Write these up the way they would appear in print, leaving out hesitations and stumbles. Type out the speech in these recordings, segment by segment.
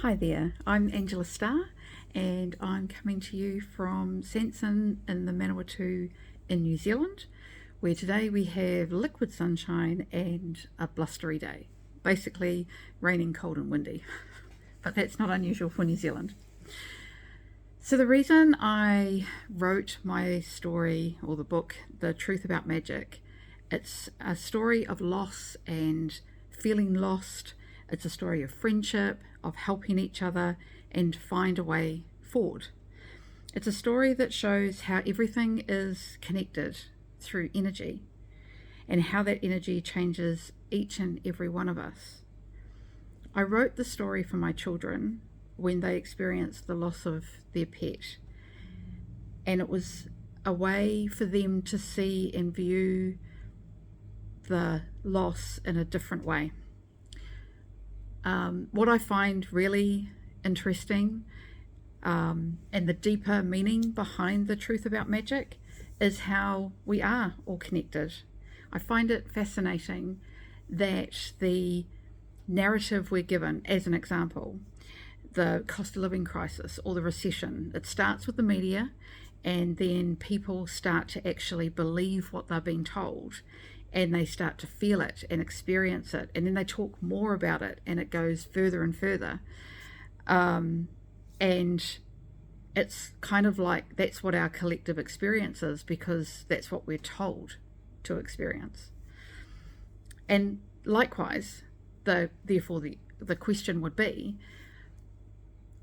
Hi there, I'm Angela Starr and I'm coming to you from Sanson in the Manawatu in New Zealand, where today we have liquid sunshine and a blustery day. Basically, raining, cold, and windy. But that's not unusual for New Zealand. So, the reason I wrote my story or the book, The Truth About Magic, it's a story of loss and feeling lost. It's a story of friendship, of helping each other, and find a way forward. It's a story that shows how everything is connected through energy and how that energy changes each and every one of us. I wrote the story for my children when they experienced the loss of their pet, and it was a way for them to see and view the loss in a different way. What I find really interesting and the deeper meaning behind the truth about magic is how we are all connected. I find it fascinating that the narrative we're given, as an example, the cost of living crisis or the recession, it starts with the media, and then people start to actually believe what they're being told, and they start to feel it and experience it, and then they talk more about it, and it goes further and further. And it's kind of like that's what our collective experience is, because that's what we're told to experience. And likewise, therefore the question would be,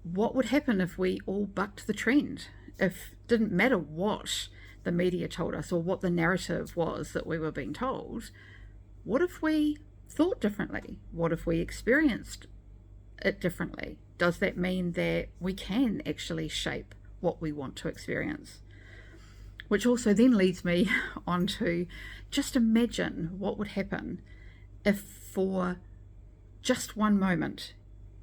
what would happen if we all bucked the trend? If it didn't matter what the media told us or what the narrative was that we were being told, what if we thought differently? What if we experienced it differently? Does that mean that we can actually shape what we want to experience? Which also then leads me on to just imagine what would happen if for just one moment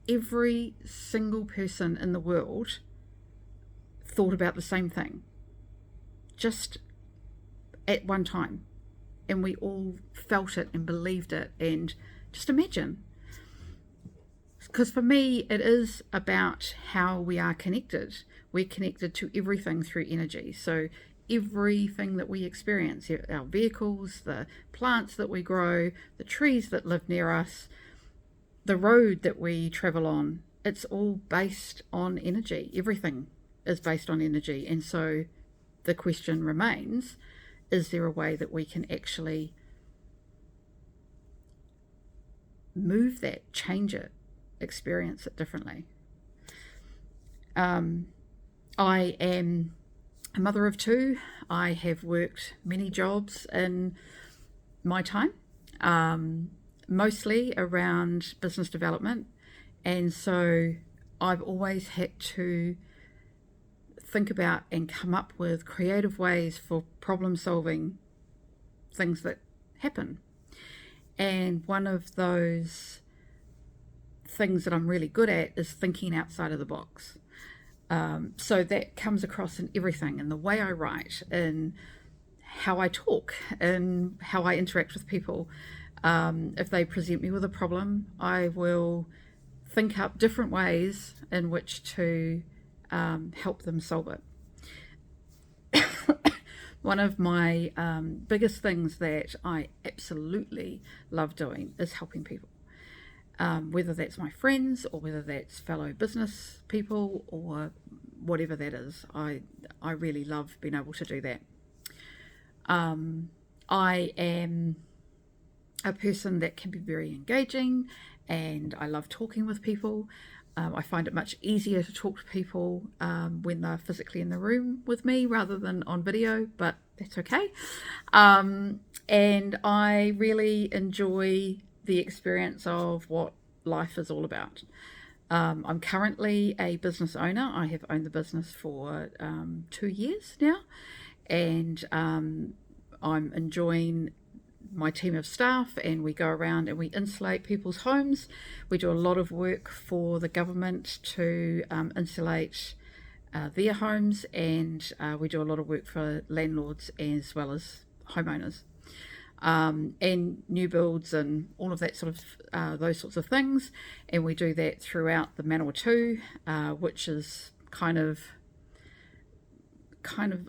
every single person in the world thought about the same thing just at one time, and we all felt it and believed it. And just imagine, because for me it is about how we are connected. We're connected to everything through energy. So everything that we experience, our vehicles, the plants that we grow, the trees that live near us, the road that we travel on, it's all based on energy. Everything is based on energy. And so the question remains, is there a way that we can actually move that, change it, experience it differently? I am a mother of two. I have worked many jobs in my time, mostly around business development. And so I've always had to think about and come up with creative ways for problem solving things that happen. And one of those things that I'm really good at is thinking outside of the box. So that comes across in everything, in the way I write, in how I talk, in how I interact with people. If they present me with a problem, I will think up different ways in which to help them solve it. One of my biggest things that I absolutely love doing is helping people. Whether that's my friends or whether that's fellow business people or whatever that is, I really love being able to do that. I am a person that can be very engaging, and I love talking with people. I find it much easier to talk to people when they're physically in the room with me rather than on video, but that's okay. And I really enjoy the experience of what life is all about. I'm currently a business owner. I have owned the business for 2 years now, and I'm enjoying my team of staff, and we go around and we insulate people's homes. We do a lot of work for the government to insulate their homes, and we do a lot of work for landlords as well as homeowners. and new builds and all of that sort of those sorts of things. And we do that throughout the Manawatu, which is kind of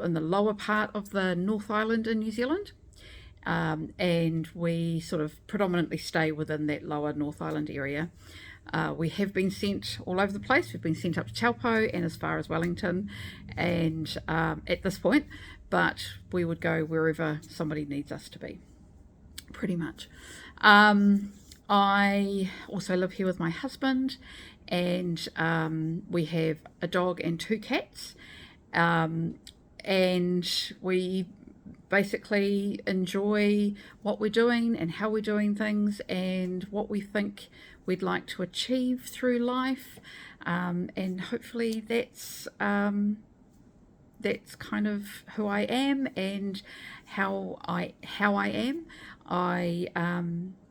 in the lower part of the North Island in New Zealand. And we sort of predominantly stay within that lower North Island area. We have been sent all over the place. We've been sent up to Taupo and as far as Wellington, and at this point, but we would go wherever somebody needs us to be, pretty much. I also live here with my husband, and we have a dog and 2 cats, and we basically enjoy what we're doing and how we're doing things and what we think we'd like to achieve through life, and hopefully that's kind of who I am and how I am. I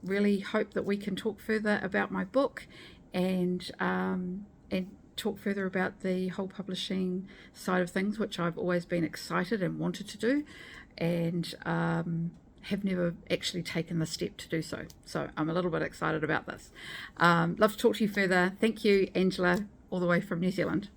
really hope that we can talk further about my book and talk further about the whole publishing side of things, which I've always been excited and wanted to do, and have never actually taken the step to do so. So I'm a little bit excited about this. Love to talk to you further. Thank you, Angela, all the way from New Zealand.